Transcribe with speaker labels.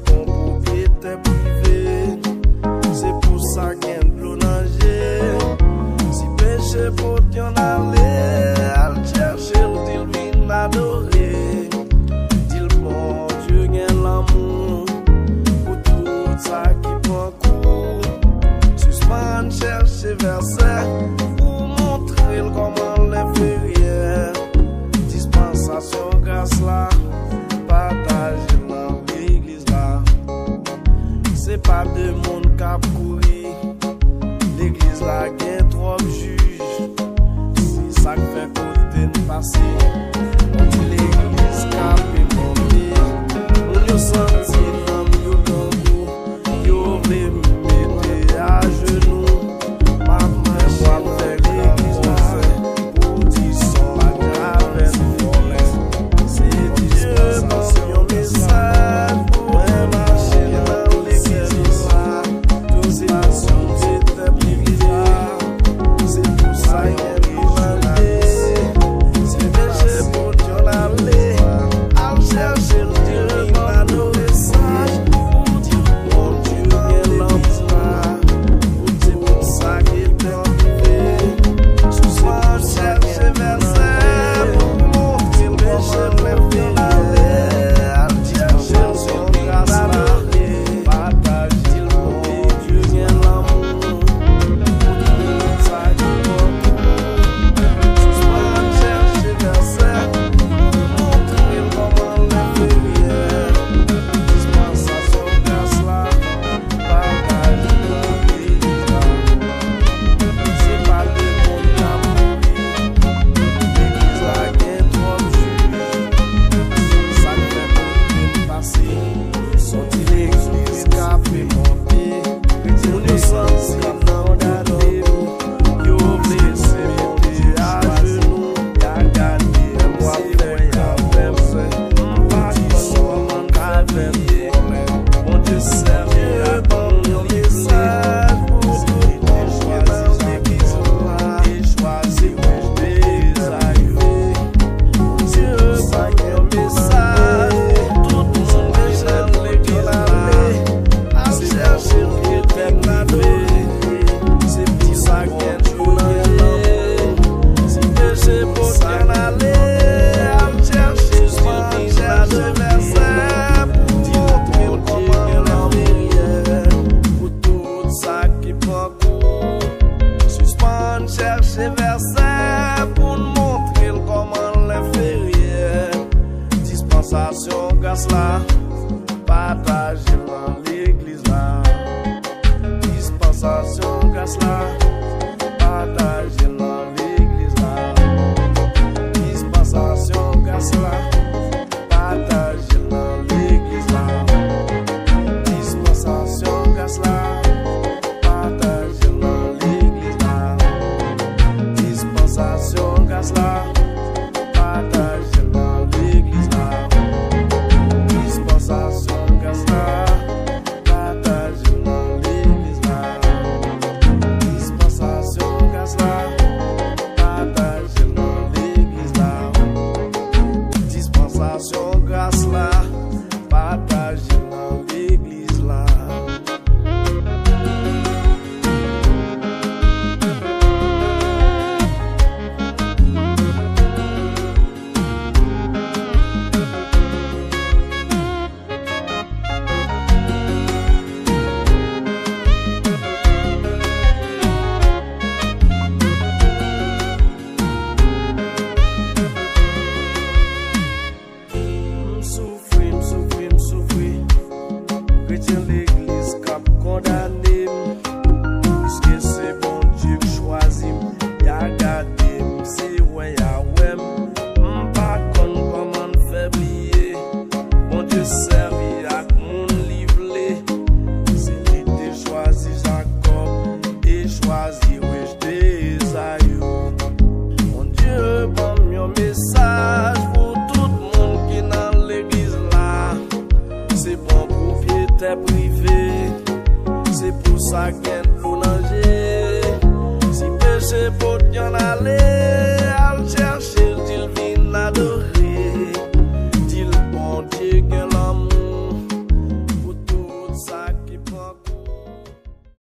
Speaker 1: ton propriétaire privé. C'est pour ça qu'il y a de l'eau nager. Si péché pour t'y en aller, al chercher le dit vin adorer. Dis le bon Dieu gagne l'amour pour tout ça qui prend cours. Suspend chercher verset pour montrer comment les février. Dispensation grâce là, partager dans l'église là. C'est pas de monde qui a couru. L'église là gagne trop juges. C'est ça qui fait côté de passer. L'église qui a pu monter. On y senti dans le gangou. Yo voulait me mettre à genoux. Maman, moi faire l'église là. Pour dire son grave. C'est Dieu dans mon message. Pour marcher dans l'église là. Tous ces nations étaient privilégiées. C'est pour ça qu'il y a l'humanité. C'est péché pour Dieu l'aller. À chercher le Dieu dans nos messages. Pour dire mon Dieu vient l'emploi. C'est pour ça qu'il est enlevé. Souvent chercher verset pour montrer le péché plein de l'aller. À chercher son grâce là. Partager le bon Dieu vient l'amour. Pour ça qu'il souvent chercher verset pour montrer comment les février. Dispensation grâce là. Partager l'église là. C'est pas de monde qui a mouru. L'église là gagne trop juges. Ça fait beaucoup de passer. Sorti l'église qui a pu monter. On y senti condamné. Yo blessé monter à genoux. Y'a gardé moi fait qu'à verser. Pas comment traverser. Mon Dieu servi à ton message. Pour tout choisir dans l'église là. Et choisir où je vais arriver. Dieu ça qu'un message. Tout le monde déjà dans l'église là. À chercher le Dieu fait l'adorer. C'est pour ça qu'il y a de l'eau nager. Si péché pour t'en aller, à chercher le verset pour montrer comment l'envers. Pour tout ça qui prend cours. Suspend chercher verset pour montrer comment les février. Dispensation grâce là. Partager dans l'église là. Dispensation grâce là. Partager dans l'église là. Dispensation grâce là. Partager dans l'église là. Dispensation grâce là. Partager dans l'église là. Dispensation grâce là. Partager dans l'église là. Dispensation grâce là. Partager dans l'église là. Dispensation grâce là. Partager dans l'église là. Dispensation grâce là. Partager dans l'église là. M'souffrir. Chrétien l'église cap condamné. Puisque c'est bon Dieu qui choisit. Y'a gardé, c'est ouais, y'a ouais. M'pas comment faire briller. Bon Dieu servi à mon livre. C'est lui qui choisi Jacob et choisi ouais, Esaïe. Mon Dieu, bon mon message pour tout le monde qui est dans l'église là. C'est bon propriétaire privé. C'est pour ça qu'il y a de l'eau nager. Si péché pour t'y en aller.